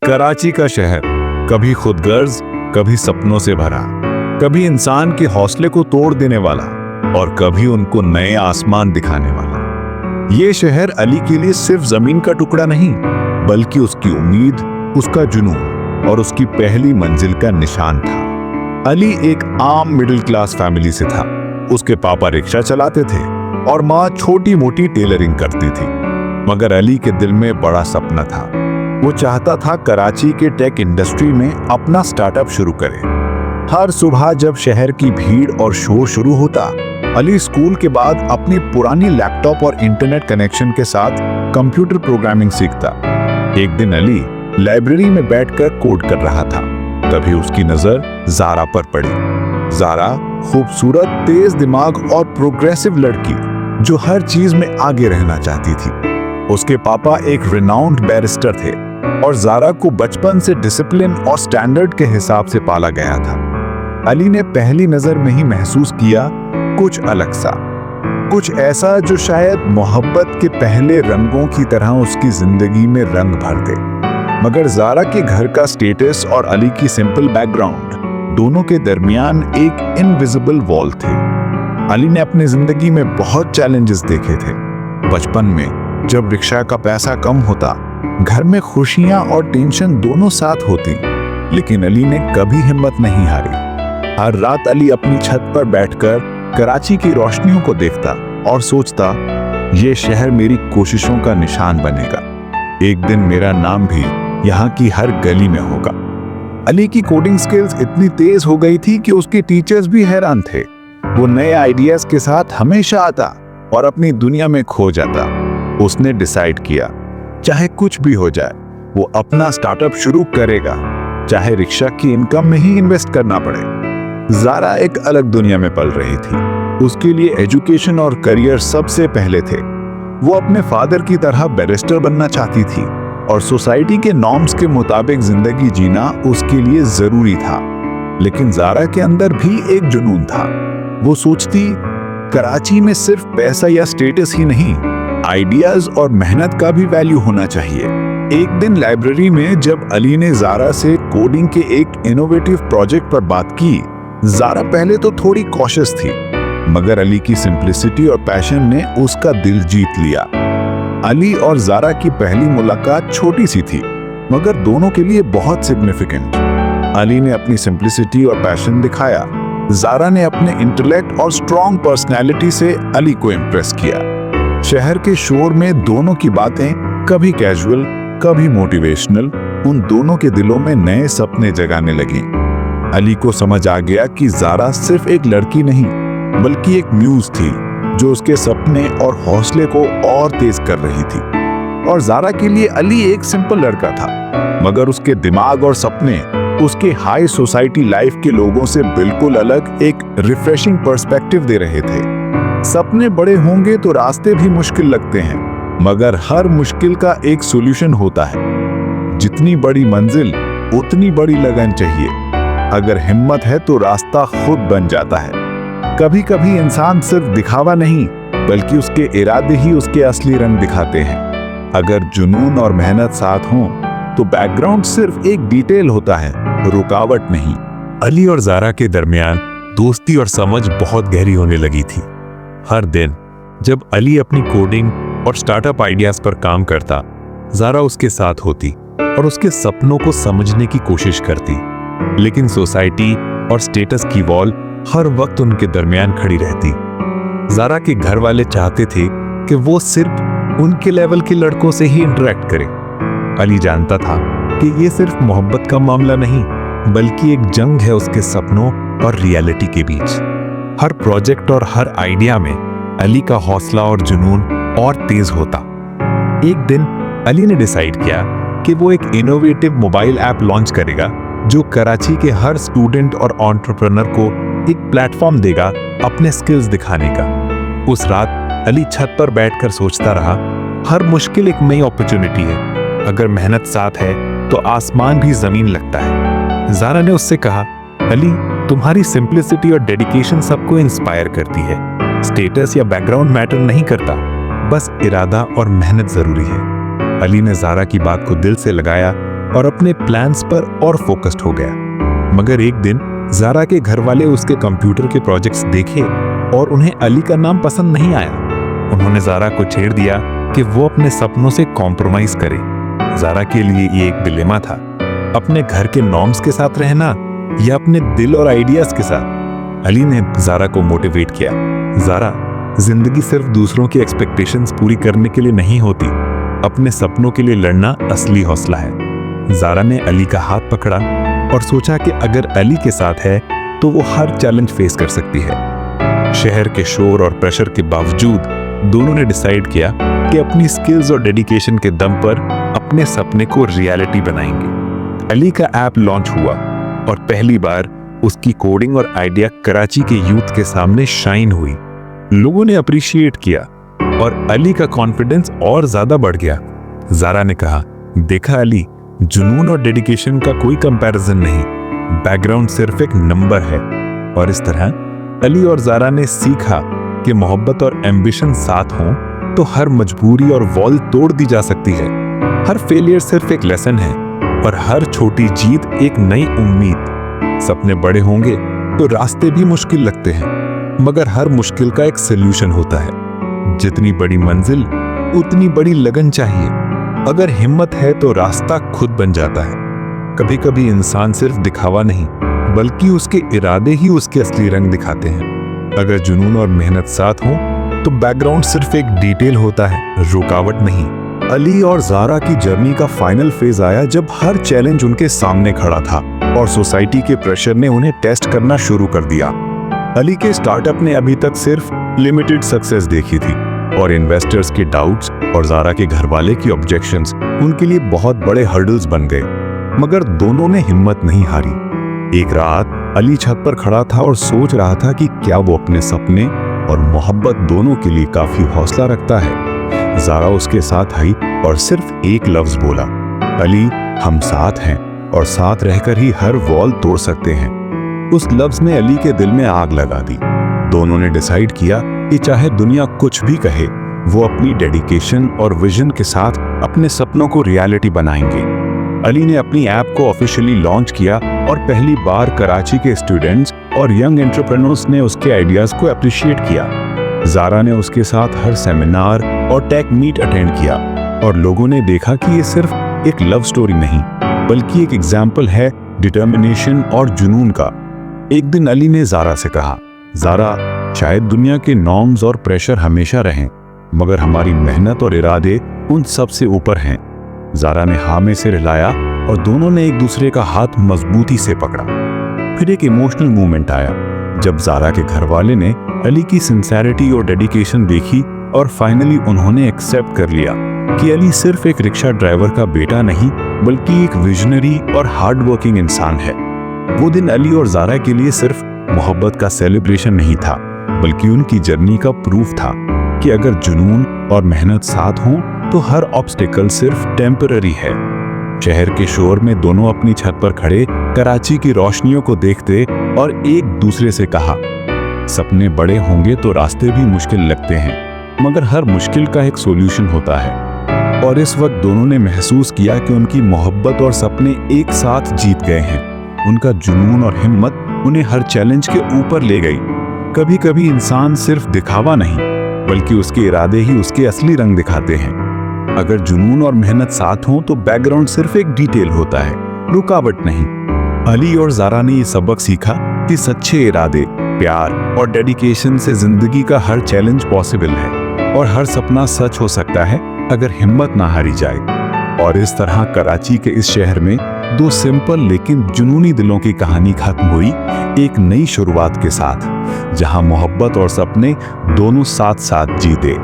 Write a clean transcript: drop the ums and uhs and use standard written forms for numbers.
कराची का शहर कभी खुदगर्ज, कभी सपनों से भरा, कभी इंसान के हौसले को तोड़ देने वाला और कभी उनको नए आसमान दिखाने वाला। ये शहर अली के लिए सिर्फ जमीन का टुकड़ा नहीं, बल्कि उसकी उम्मीद, उसका जुनून और उसकी पहली मंजिल का निशान था। अली एक आम मिडिल क्लास फैमिली से था। उसके पापा रिक्शा चलाते थे और माँ छोटी मोटी टेलरिंग करती थी। मगर अली के दिल में बड़ा सपना था। वो चाहता था कराची के टेक इंडस्ट्री में अपना स्टार्टअप शुरू करे। हर सुबह जब शहर की भीड़ और शोर शुरू होता, अली स्कूल के बाद अपनी पुरानी लैपटॉप और इंटरनेट कनेक्शन के साथ कंप्यूटर प्रोग्रामिंग सीखता। एक दिन अली लाइब्रेरी में बैठकर कोड कर रहा था, तभी उसकी नजर जारा पर पड़ी। जारा खूबसूरत, तेज दिमाग और प्रोग्रेसिव लड़की जो हर चीज में आगे रहना चाहती थी। उसके पापा एक रिनाउंड बैरिस्टर थे और जारा को बचपन से डिसिप्लिन और स्टैंडर्ड के हिसाब से पाला गया था। अली ने पहली नजर में ही महसूस किया कुछ अलग सा, कुछ ऐसा जो शायद मोहब्बत के पहले रंगों की तरह उसकी जिंदगी में रंग भर दे। मगर जारा के घर का स्टेटस और अली की सिंपल बैकग्राउंड, दोनों के दरमियान एक इनविजिबल वॉल थे। अली ने अपनी जिंदगी में बहुत चैलेंजेस देखे थे। बचपन में जब रिक्शा का पैसा कम होता, घर में खुशियां और टेंशन दोनों साथ होती, लेकिन अली ने कभी हिम्मत नहीं हारी। हर रात अली अपनी छत पर बैठकर कराची की रोशनियों को देखता और सोचता, ये शहर मेरी कोशिशों का निशान बनेगा। एक दिन मेरा नाम भी यहाँ की हर गली में होगा। अली की कोडिंग स्किल्स इतनी तेज हो गई थी कि उसके टीचर्स भी हैरान थे। वो नए आइडियाज के साथ हमेशा आता और अपनी दुनिया में खो जाता। उसने डिसाइड किया, चाहे कुछ भी हो जाए, वो अपना स्टार्टअप शुरू करेगा, चाहे रिक्शा की इनकम में ही इन्वेस्ट करना पड़े। जारा एक अलग दुनिया में पल रही थी। उसके लिए एजुकेशन और करियर सबसे पहले थे। वो अपने फादर की तरह बैरिस्टर बनना चाहती थी और सोसाइटी के नॉर्म्स के मुताबिक जिंदगी जीना उसके लिए जरूरी था। लेकिन जारा के अंदर भी एक जुनून था। वो सोचती, कराची में सिर्फ पैसा या स्टेटस ही नहीं, आइडियाज और मेहनत का भी वैल्यू होना चाहिए। एक दिन लाइब्रेरी में जब अली ने जारा से कोडिंग के एक इनोवेटिव प्रोजेक्ट पर बात की, जारा पहले तो थोड़ी कॉशियस थी, मगर अली की सिंप्लिसिटी और पैशन ने उसका दिल जीत लिया। अली और जारा की पहली मुलाकात छोटी सी थी, मगर दोनों के लिए बहुत सिग्निफिकेंट। अली ने अपनी सिंप्लिसिटी और पैशन दिखाया, जारा ने अपने इंटेलेक्ट और स्ट्रॉन्ग पर्सनैलिटी से अली को इम्प्रेस किया। शहर के शोर में दोनों की बातें, कभी कैजुअल, कभी मोटिवेशनल, उन दोनों के दिलों में नए सपने जगाने लगी। अली को समझ आ गया कि जारा सिर्फ एक लड़की नहीं, बल्कि एक म्यूज थी जो उसके सपने और हौसले को और तेज कर रही थी। और जारा के लिए अली एक सिंपल लड़का था, मगर उसके दिमाग और सपने उसके हाई सोसाइटी लाइफ के लोगों से बिल्कुल अलग एक रिफ्रेशिंग पर्सपेक्टिव दे रहे थे। सपने बड़े होंगे तो रास्ते भी मुश्किल लगते हैं, मगर हर मुश्किल का एक सॉल्यूशन होता है। जितनी बड़ी मंजिल, उतनी बड़ी लगन चाहिए। अगर हिम्मत है तो रास्ता खुद बन जाता है। कभी कभी इंसान सिर्फ दिखावा नहीं, बल्कि उसके इरादे ही उसके असली रंग दिखाते हैं। अगर जुनून और मेहनत साथ हों, तो बैकग्राउंड सिर्फ एक डिटेल होता है, रुकावट नहीं। अली और जारा के दरमियान दोस्ती और समझ बहुत गहरी होने लगी थी। हर दिन जब अली अपनी कोडिंग और स्टार्टअप आइडियाज पर काम करता, जारा उसके साथ होती और उसके सपनों को समझने की कोशिश करती। लेकिन सोसाइटी और स्टेटस की वॉल हर वक्त उनके दरमियान खड़ी रहती। जारा के घर वाले चाहते थे कि वो सिर्फ उनके लेवल के लड़कों से ही इंटरेक्ट करे। अली जानता था कि ये सिर्फ मोहब्बत का मामला नहीं, बल्कि एक जंग है उसके सपनों और रियलिटी के बीच। हर प्रोजेक्ट और हर आइडिया में अली का हौसला और जुनून और तेज होता। एक दिन अली ने डिसाइड किया कि वो एक इनोवेटिव मोबाइल ऐप लॉन्च करेगा जो कराची के हर स्टूडेंट और एंटरप्रेन्योर को एक प्लेटफॉर्म देगा अपने स्किल्स दिखाने का। उस रात अली छत पर बैठकर सोचता रहा, हर मुश्किल एक नई अपॉर्चुनिटी है। अगर मेहनत साथ है तो आसमान भी जमीन लगता है। जारा ने उससे कहा, अली, तुम्हारी सिंप्लिसिटी और डेडिकेशन सबको इंस्पायर करती है। स्टेटस या बैकग्राउंड मैटर नहीं करता, बस इरादा और मेहनत जरूरी है। अली ने जारा की बात को दिल से लगाया और अपने प्लान्स पर और फोकस्ड हो गया। मगर एक दिन ज़ारा के घर वाले उसके कंप्यूटर के प्रोजेक्ट्स देखे और उन्हें अली का नाम पसंद नहीं आया। उन्होंने ज़ारा को छेड़ दिया कि वो अपने सपनों से कॉम्प्रोमाइज करे। ज़ारा के लिए ये एक डिलेमा था, अपने घर के नॉर्म्स के साथ रहना या अपने दिल और आइडियाज के साथ। अली ने ज़ारा को मोटिवेट किया, ज़ारा, जिंदगी सिर्फ दूसरों की एक्सपेक्टेशंस पूरी करने के लिए नहीं होती, अपने सपनों के लिए लड़ना असली हौसला है। ज़ारा ने अली का हाथ पकड़ा और सोचा कि अगर अली के साथ है तो वो हर चैलेंज फेस कर सकती है। शहर के शोर और प्रेशर के बावजूद दोनों ने डिसाइड किया कि अपनी स्किल्स और डेडिकेशन के दम पर अपने सपने को रियलिटी बनाएंगे। अली का ऐप लॉन्च हुआ और पहली बार उसकी कोडिंग और आइडिया कराची के यूथ के सामने शाइन हुई। लोगों ने अप्रिशिएट किया और अली का कॉन्फिडेंस और ज्यादा बढ़ गया। ज़ारा ने कहा, देखा अली, जुनून और डेडिकेशन का कोई कंपैरिजन नहीं, बैकग्राउंड सिर्फ एक नंबर है। और इस तरह अली और ज़ारा ने सीखा कि मोहब्बत और एम्बिशन साथ हों तो हर मजबूरी और वॉल तोड़ दी जा सकती है। हर फेलियर सिर्फ एक लेसन है और हर छोटी जीत एक नई उम्मीद। सपने बड़े होंगे तो रास्ते भी मुश्किल लगते हैं, मगर हर मुश्किल का एक सलूशन होता है। जितनी बड़ी मंजिल उतनी बड़ी लगन चाहिए। अगर हिम्मत है तो रास्ता खुद बन जाता है। कभी कभी इंसान सिर्फ दिखावा नहीं बल्कि उसके इरादे ही उसके असली रंग दिखाते हैं। अगर जुनून और मेहनत साथ हो तो बैकग्राउंड सिर्फ एक डिटेल होता है, रुकावट नहीं। अली और ज़ारा की जर्नी का फाइनल फेज आया जब हर चैलेंज उनके सामने खड़ा था और सोसाइटी के प्रेशर ने उन्हें टेस्ट करना शुरू कर दिया। अली के स्टार्टअप ने अभी तक सिर्फ लिमिटेड सक्सेस देखी थी और इन्वेस्टर्स के डाउट्स और ज़ारा के घरवाले की ऑब्जेक्शंस उनके लिए बहुत बड़े हर्डल्स बन गए। मगर दोनों ने हिम्मत नहीं हारी। एक रात अली छत पर खड़ा था और सोच रहा था कि क्या वो अपने सपने और मोहब्बत दोनों के लिए काफी हौसला रखता है। ज़ारा उसके साथ आई और सिर्फ एक लफ्ज बोला, अली, हम साथ हैं और साथ रहकर ही हर वॉल तोड़ सकते हैं। उस लफ्ज ने अली के दिल में आग लगा दी। दोनों ने डिसाइड किया कि चाहे दुनिया कुछ भी कहे, वो अपनी डेडिकेशन और विजन के साथ अपने सपनों को रियलिटी बनाएंगे। अली ने अपनी ऐप को ऑफिशियली लॉन्च किया और पहली बार कराची के स्टूडेंट्स और यंग एंटरप्रेन्योर्स ने उसके आइडियाज को अप्रिशिएट किया। ज़ारा ने उसके साथ हर सेमिनार और टेक मीट अटेंड किया और लोगों ने देखा कि ये सिर्फ एक लव स्टोरी नहीं बल्कि एक एग्जाम्पल है डिटर्मिनेशन और जुनून का। एक दिन अली ने ज़ारा से कहा, ज़ारा, शायद दुनिया के नॉर्म्स और प्रेशर हमेशा रहें, मगर हमारी मेहनत और इरादे उन सब से ऊपर हैं। ज़ारा ने हाँ में सिर हिलाया और दोनों ने एक दूसरे का हाथ मजबूती से पकड़ा। फिर एक इमोशनल मोमेंट आया जब ज़ारा के घरवाले ने अली की सिंसेरिटी और डेडिकेशन देखी और फाइनली उन्होंने एक्सेप्ट कर लिया कि अली सिर्फ एक रिक्शा ड्राइवर का बेटा नहीं बल्कि एक विजनरी और हार्ड वर्किंग इंसान है। वो दिन अली और ज़ारा के लिए सिर्फ मोहब्बत का सेलिब्रेशन नहीं था बल्कि उनकी जर्नी का प्रूफ था कि अगर जुनून और मेहनत साथ हों तो हर ऑब्स्टिकल सिर्फ टेम्पररी है। शहर के शोर में दोनों अपनी छत पर खड़े कराची की रोशनियों को देखते और एक दूसरे से कहा, सपने बड़े होंगे तो रास्ते भी मुश्किल लगते हैं, मगर हर मुश्किल का एक सॉल्यूशन होता है। और इस वक्त दोनों ने महसूस किया कि उनकी मोहब्बत और सपने एक साथ जीत गए हैं। उनका जुनून और हिम्मत उन्हें हर चैलेंज के ऊपर ले गई। कभी कभी इंसान सिर्फ दिखावा नहीं बल्कि उसके इरादे ही उसके असली रंग दिखाते हैं। अगर जुनून और मेहनत साथ हों तो बैकग्राउंड सिर्फ एक डिटेल होता है, रुकावट नहीं। अली और ज़ारा ने ये सबक सीखा कि सच्चे इरादे, प्यार और डेडिकेशन से जिंदगी का हर चैलेंज पॉसिबल है और हर सपना सच हो सकता है अगर हिम्मत ना हारी जाए। और इस तरह कराची के इस शहर में दो सिंपल लेकिन जुनूनी दिलों की कहानी खत्म हुई एक नई शुरुआत के साथ, जहां मोहब्बत और सपने दोनों साथ साथ जीते।